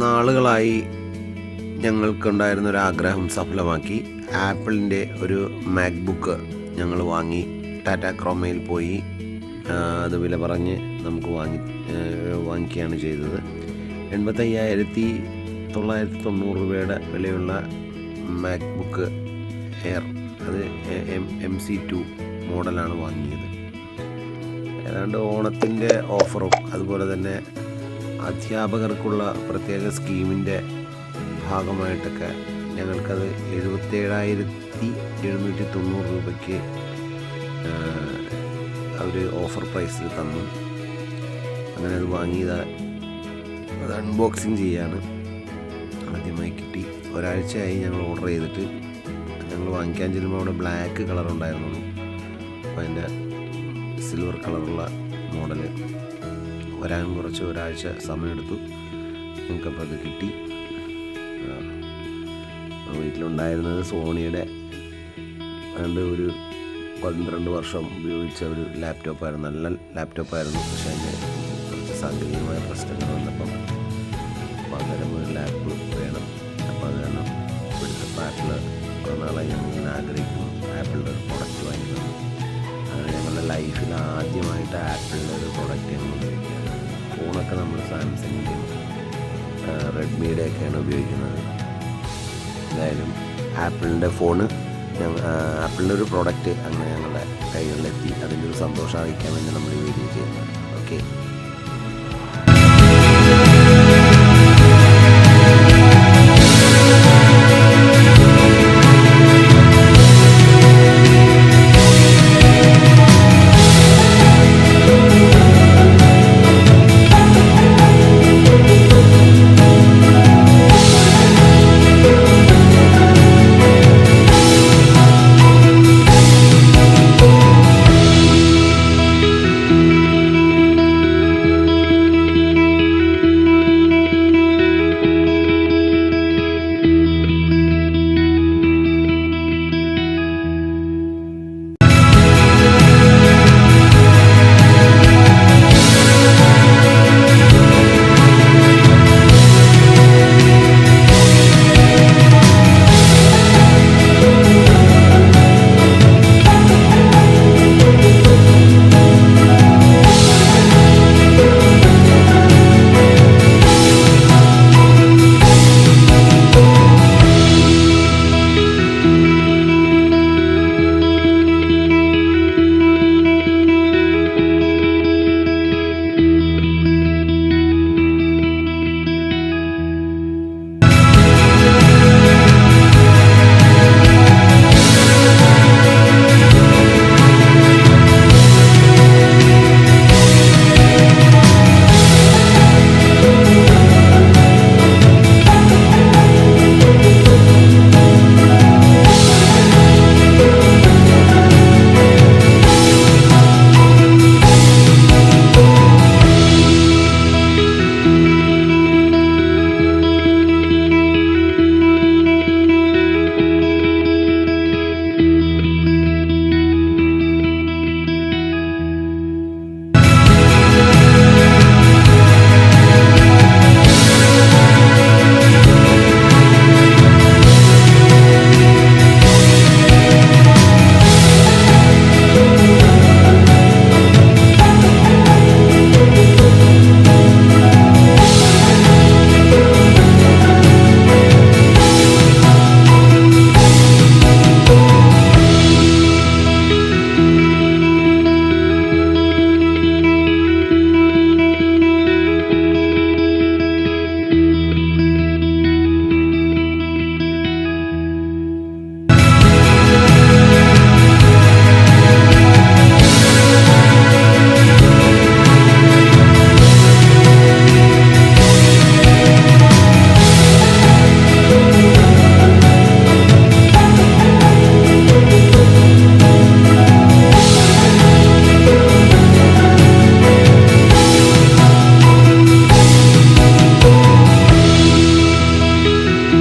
നാളുകളായി ഞങ്ങൾക്കുണ്ടായിരുന്നൊരാഗ്രഹം സഫലമാക്കി. ആപ്പിളിൻ്റെ ഒരു മാക്ബുക്ക് ഞങ്ങൾ വാങ്ങി. ടാറ്റ ക്രോമയിൽ പോയി അത് വില പറഞ്ഞ് നമുക്ക് വാങ്ങിക്കുകയാണ് ചെയ്തത്. 85,990 രൂപയുടെ വിലയുള്ള മാക്ബുക്ക് എയർ, അത് MC2 മോഡലാണ് വാങ്ങിയത്. ഏതാണ്ട് ഓണത്തിൻ്റെ ഓഫറും അതുപോലെ തന്നെ അധ്യാപകർക്കുള്ള പ്രത്യേക സ്കീമിൻ്റെ ഭാഗമായിട്ടൊക്കെ ഞങ്ങൾക്കത് 77,790 രൂപയ്ക്ക് അവർ ഓഫർ പ്രൈസിൽ തന്നു. അങ്ങനെ അത് വാങ്ങിയത് അത് അൺബോക്സിങ് ചെയ്യാണ്. ആദ്യമായി കിട്ടി. ഒരാഴ്ചയായി ഞങ്ങൾ ഓർഡർ ചെയ്തിട്ട്. ഞങ്ങൾ വാങ്ങിക്കാൻ ചെല്ലുമ്പോൾ അവിടെ ബ്ലാക്ക് കളർ ഉണ്ടായിരുന്നുള്ളൂ. അപ്പോൾ അതിൻ്റെ സിൽവർ കളറുള്ള മോഡൽ വരാൻ ഒരാഴ്ച സമയമെടുത്തു. ഞങ്ങൾക്കപ്പോൾ അത് കിട്ടി. വീട്ടിലുണ്ടായിരുന്നത് സോണിയുടെ ഒരു 12 വർഷം ഉപയോഗിച്ച ഒരു ലാപ്ടോപ്പായിരുന്നു. നല്ല ലാപ്ടോപ്പായിരുന്നു. പക്ഷേ അതിന് കുറച്ച് സാങ്കേതികമായ പ്രശ്നങ്ങൾ വന്നപ്പം പകരം ഒരു ലാപ്പ് വേണം. അപ്പോൾ അത് കാരണം ഇവിടുത്തെ ആപ്പിൾ കുറേ നാളായി ഞങ്ങളിങ്ങനെ ആഗ്രഹിക്കുന്നു ആപ്പിളിൻ്റെ ഒരു പ്രൊഡക്റ്റ് വാങ്ങിക്കണം. അങ്ങനെ ഞങ്ങളുടെ ലൈഫിൽ ആദ്യമായിട്ട് ആപ്പിളിൻ്റെ ഒരു പ്രൊഡക്റ്റ് ഞങ്ങൾ ഉപയോഗിക്കുകയാണ്. ഫോണൊക്കെ നമ്മൾ സാംസങ്ങിൻ്റെയും റെഡ്മിയുടെ ഒക്കെയാണ് ഉപയോഗിക്കുന്നത്. എന്തായാലും ആപ്പിളിൻ്റെ ഫോണ് ആപ്പിളിൻ്റെ ഒരു പ്രോഡക്റ്റ് അങ്ങനെ ഞങ്ങളുടെ കൈകളിലെത്തി. അതിൻ്റെ ഒരു സന്തോഷം അറിയിക്കാൻ വേണ്ടി നമ്മൾ ഈ വീഡിയോ ചെയ്യുന്നുണ്ട്. ഓക്കെ.